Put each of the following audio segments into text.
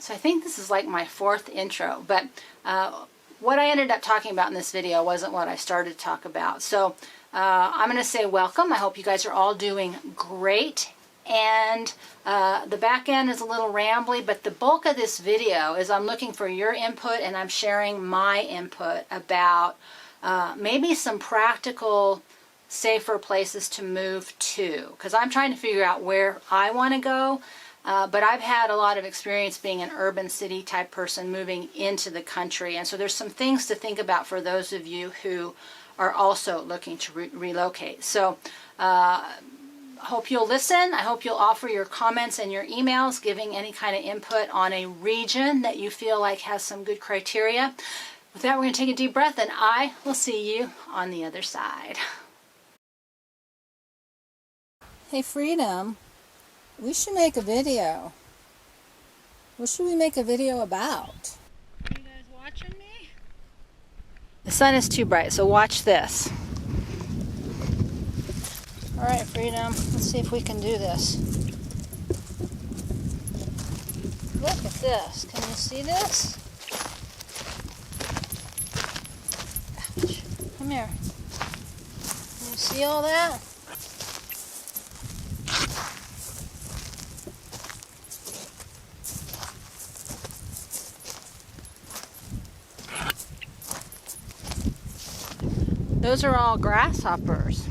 So I think this is like my fourth intro, but what I ended up talking about in this video wasn't what I started to talk about. So I'm going to say welcome. I hope you guys are all doing great. And the back end is a little rambly, but the bulk of this video is I'm looking for your input, and I'm sharing my input about maybe some practical, safer places to move to, because I'm trying to figure out where I want to go. But I've had a lot of experience being an urban city type person moving into the country, and so there's some things to think about for those of you who are also looking to relocate. So hope you'll listen. I hope you'll offer your comments and your emails, giving any kind of input on a region that you feel like has some good criteria. With that, we're going to take a deep breath, and I will see you on the other side. Hey, Freedom. We should make a video. What should we make a video about? Are you guys watching me? The sun is too bright, so watch this. All right, Freedom, let's see if we can do this. Look at this. Can you see this? Ouch. Come here. Can you see all that? Those are all grasshoppers.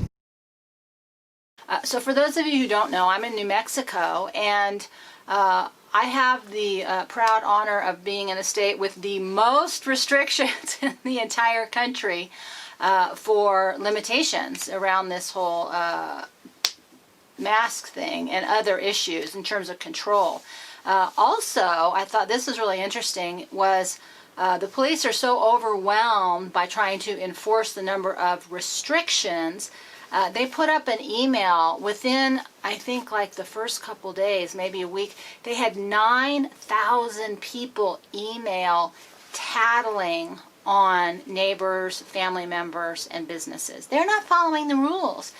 So for those of you who don't know, I'm in New Mexico, and I have the proud honor of being in a state with the most restrictions in the entire country for limitations around this whole mask thing and other issues in terms of control. Also, I thought this was really interesting, was the police are so overwhelmed by trying to enforce the number of restrictions. They put up an email within, I think, like the first couple days, maybe a week. They had 9,000 people email tattling on neighbors, family members, and businesses. They're not following the rules.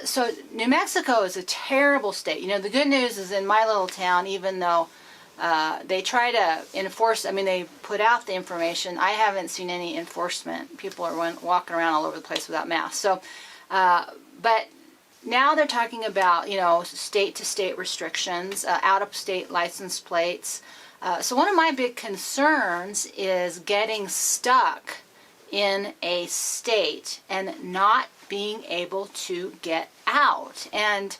So New Mexico is a terrible state. You know, the good news is in my little town, even though they try to enforce, I mean, they put out the information, I haven't seen any enforcement. People are walking around all over the place without masks. So, but now they're talking about, you know, state-to-state restrictions, out-of-state license plates. So one of my big concerns is getting stuck in a state and not being able to get out. And,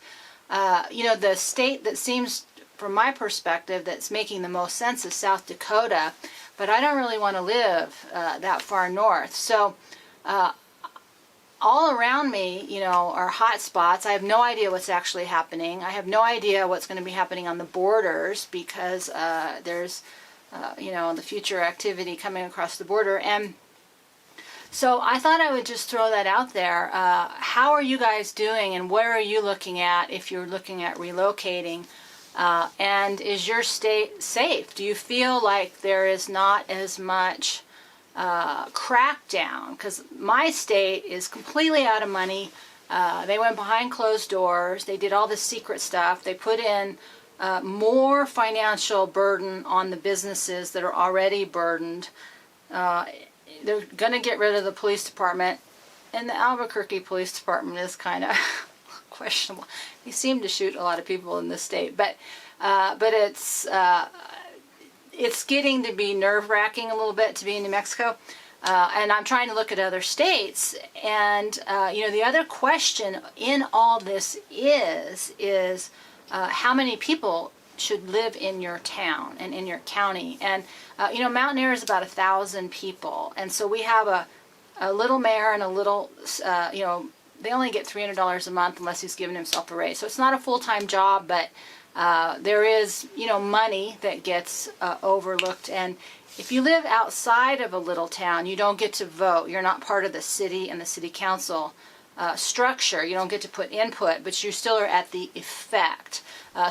you know, the state that seems, from my perspective, that's making the most sense is South Dakota, but I don't really want to live that far north. So all around me, you know, are hot spots. I have no idea what's actually happening. I have no idea what's going to be happening on the borders, because there's, you know, the future activity coming across the border. And so I thought I would just throw that out there. How are you guys doing, and where are you looking at if you're looking at relocating? And is your state safe? Do you feel like there is not as much crackdown? Because my state is completely out of money. They went behind closed doors. They did all this secret stuff. They put in more financial burden on the businesses that are already burdened. They're going to get rid of the police department. And the Albuquerque Police Department is kind of questionable. They seem to shoot a lot of people in this state, but it's getting to be nerve-wracking a little bit to be in New Mexico, and I'm trying to look at other states. And you know, the other question in all this is how many people should live in your town and in your county. And you know, Mountain Air is about 1,000 people, and so we have a little mayor and a little, you know, they only get $300 a month unless he's given himself a raise. So it's not a full-time job, but there is, you know, money that gets overlooked. And if you live outside of a little town, you don't get to vote. You're not part of the city and the city council structure. You don't get to put input, but you still are at the effect.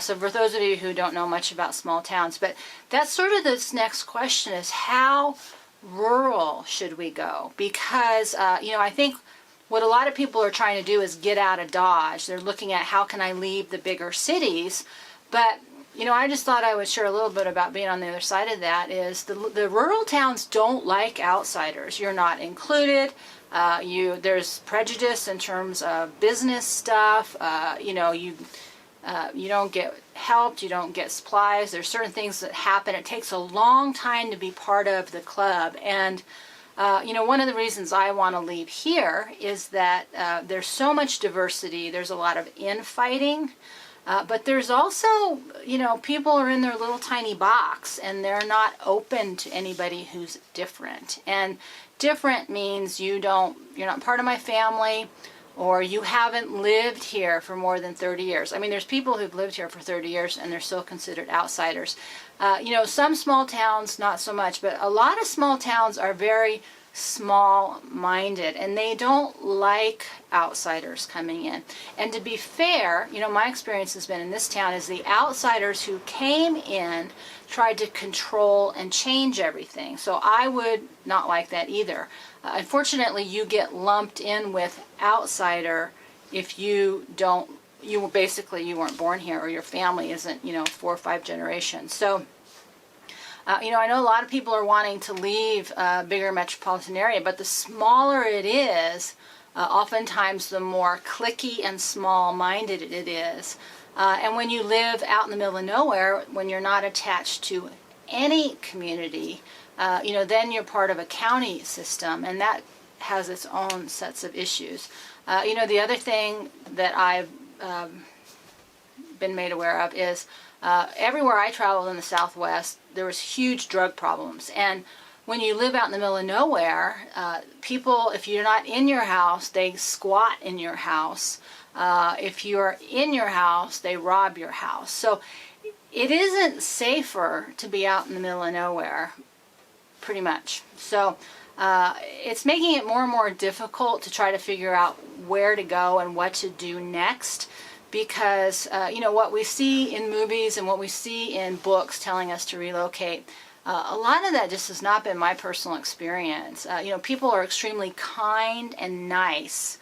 So for those of you who don't know much about small towns, but that's sort of this next question, is how rural should we go? Because, you know, I think what a lot of people are trying to do is get out of Dodge. They're looking at how can I leave the bigger cities, but I just thought I would share a little bit about being on the other side of that. Is the rural towns don't like outsiders. You're not included. There's prejudice in terms of business stuff. You don't get helped. You don't get supplies. There's certain things that happen. It takes a long time to be part of the club. And one of the reasons I want to leave here is that there's so much diversity. There's a lot of infighting. But there's also, people are in their little tiny box and they're not open to anybody who's different. And different means you're not part of my family, or you haven't lived here for more than 30 years. I mean, there's people who've lived here for 30 years and they're still considered outsiders. Some small towns, not so much, but a lot of small towns are very small-minded and they don't like outsiders coming in. And to be fair, my experience has been in this town is the outsiders who came in tried to control and change everything. So I would not like that either. Unfortunately, you get lumped in with outsider if you weren't born here, or your family isn't 4 or 5 generations. So I know a lot of people are wanting to leave a bigger metropolitan area, but the smaller it is, oftentimes the more cliquey and small-minded it is. And when you live out in the middle of nowhere, when you're not attached to any community, then you're part of a county system, and that has its own sets of issues. The other thing that I've been made aware of is everywhere I traveled in the Southwest, there was huge drug problems. And when you live out in the middle of nowhere, people, if you're not in your house, they squat in your house. If you're in your house, they rob your house. So it isn't safer to be out in the middle of nowhere, pretty much. So it's making it more and more difficult to try to figure out where to go and what to do next. Because, what we see in movies and what we see in books telling us to relocate, a lot of that just has not been my personal experience. People are extremely kind and nice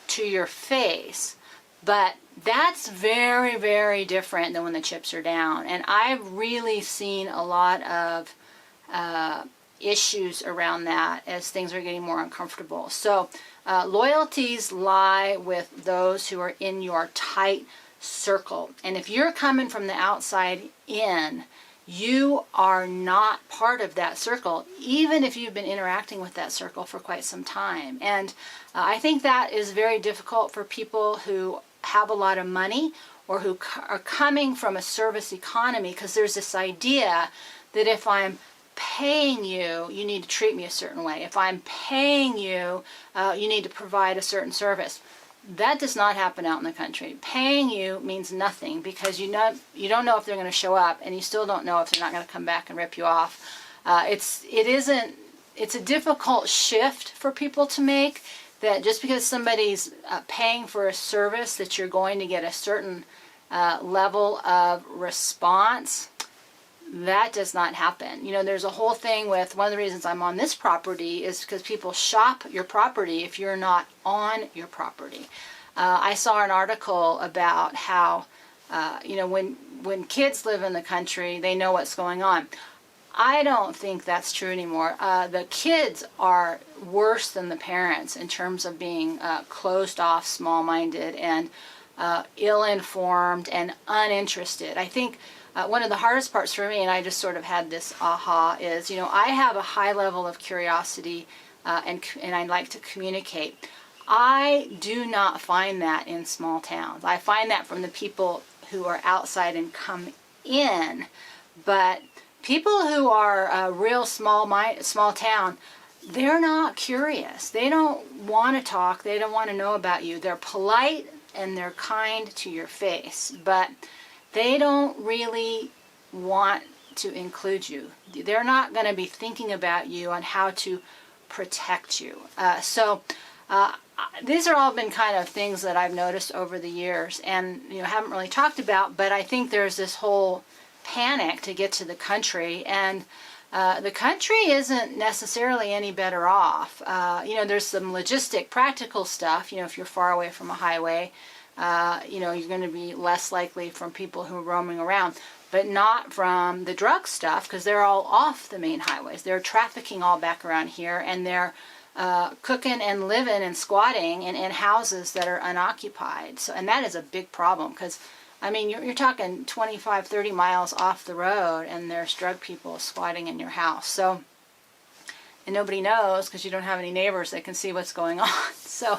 to your face, but that's very, very different than when the chips are down. And I've really seen a lot of issues around that as things are getting more uncomfortable. So loyalties lie with those who are in your tight circle. And if you're coming from the outside in, you are not part of that circle, even if you've been interacting with that circle for quite some time. And I think that is very difficult for people who have a lot of money or who are coming from a service economy, because there's this idea that if I'm paying you, you need to treat me a certain way. If I'm paying you, you need to provide a certain service. That does not happen out in the country. Paying you means nothing, because you don't know if they're going to show up, and you still don't know if they're not going to come back and rip you off. It's a difficult shift for people to make, that just because somebody's paying for a service that you're going to get a certain level of response. That does not happen. There's a whole thing with, one of the reasons I'm on this property is because people shop your property if you're not on your property. I saw an article about how, when kids live in the country, they know what's going on. I don't think that's true anymore. The kids are worse than the parents in terms of being closed off, small-minded, and ill-informed and uninterested. I think one of the hardest parts for me, and I just sort of had this aha, is, I have a high level of curiosity and I like to communicate. I do not find that in small towns. I find that from the people who are outside and come in, but people who are a real small town, they're not curious. They don't want to talk. They don't want to know about you. They're polite and they're kind to your face, but they don't really want to include you. They're not going to be thinking about you on how to protect you. These are all been kind of things that I've noticed over the years and haven't really talked about, but I think there's this whole panic to get to the country, and the country isn't necessarily any better off. There's some logistic, practical stuff. If you're far away from a highway, you're going to be less likely from people who are roaming around. but not from the drug stuff, because they're all off the main highways. They're trafficking all back around here, and they're cooking and living and squatting in houses that are unoccupied. So, and that is a big problem, because I mean, you're talking 25, 30 miles off the road, and there's drug people squatting in your house. So, and nobody knows, because you don't have any neighbors that can see what's going on. So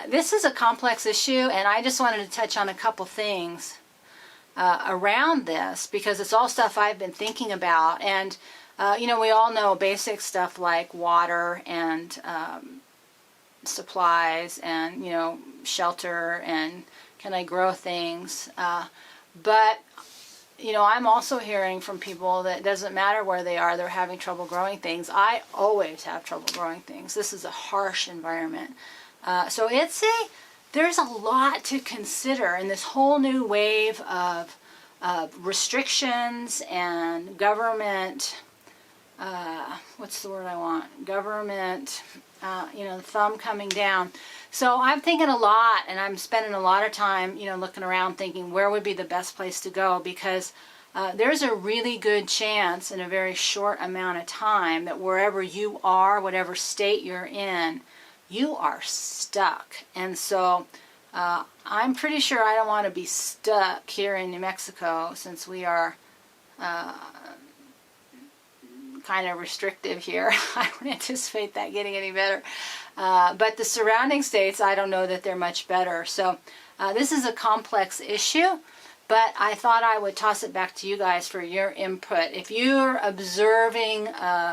this is a complex issue, and I just wanted to touch on a couple things around this, because it's all stuff I've been thinking about. And you know, we all know basic stuff like water and supplies and, you know, shelter and can I grow things. But, you know, I'm also hearing from people that it doesn't matter where they are, they're having trouble growing things. I always have trouble growing things. This is a harsh environment. So there's a lot to consider in this whole new wave of restrictions and government, what's the word I want? Government, you know, the thumb coming down. So I'm thinking a lot, and I'm spending a lot of time, you know, looking around thinking where would be the best place to go, because there's a really good chance in a very short amount of time that wherever you are, whatever state you're in, you are stuck. And so I'm pretty sure I don't want to be stuck here in New Mexico, since we are kind of restrictive here. I don't anticipate that getting any better. But the surrounding states, I don't know that they're much better. So this is a complex issue, but I thought I would toss it back to you guys for your input. If you're observing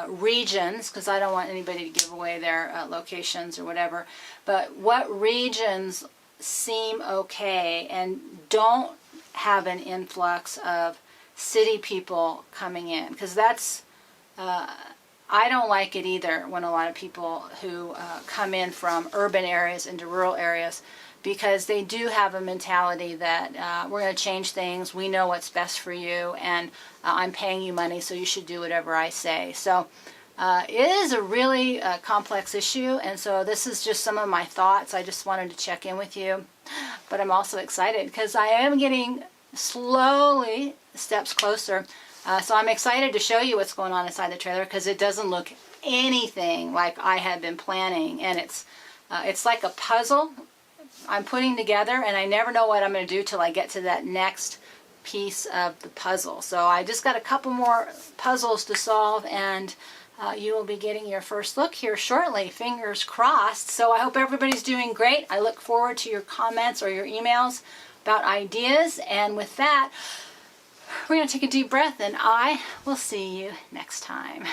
regions, because I don't want anybody to give away their locations or whatever, but what regions seem okay and don't have an influx of city people coming in? Because that's I don't like it either when a lot of people who come in from urban areas into rural areas, because they do have a mentality that we're going to change things, we know what's best for you, and I'm paying you money, so you should do whatever I say. So it is a really complex issue, and so this is just some of my thoughts. I just wanted to check in with you, but I'm also excited because I am getting slowly steps closer. So I'm excited to show you what's going on inside the trailer, because it doesn't look anything like I had been planning, and it's like a puzzle I'm putting together, and I never know what I'm going to do till I get to that next piece of the puzzle. So I just got a couple more puzzles to solve, and you will be getting your first look here shortly, fingers crossed. So I hope everybody's doing great. I look forward to your comments or your emails about ideas, and with that, we're going to take a deep breath, and I will see you next time.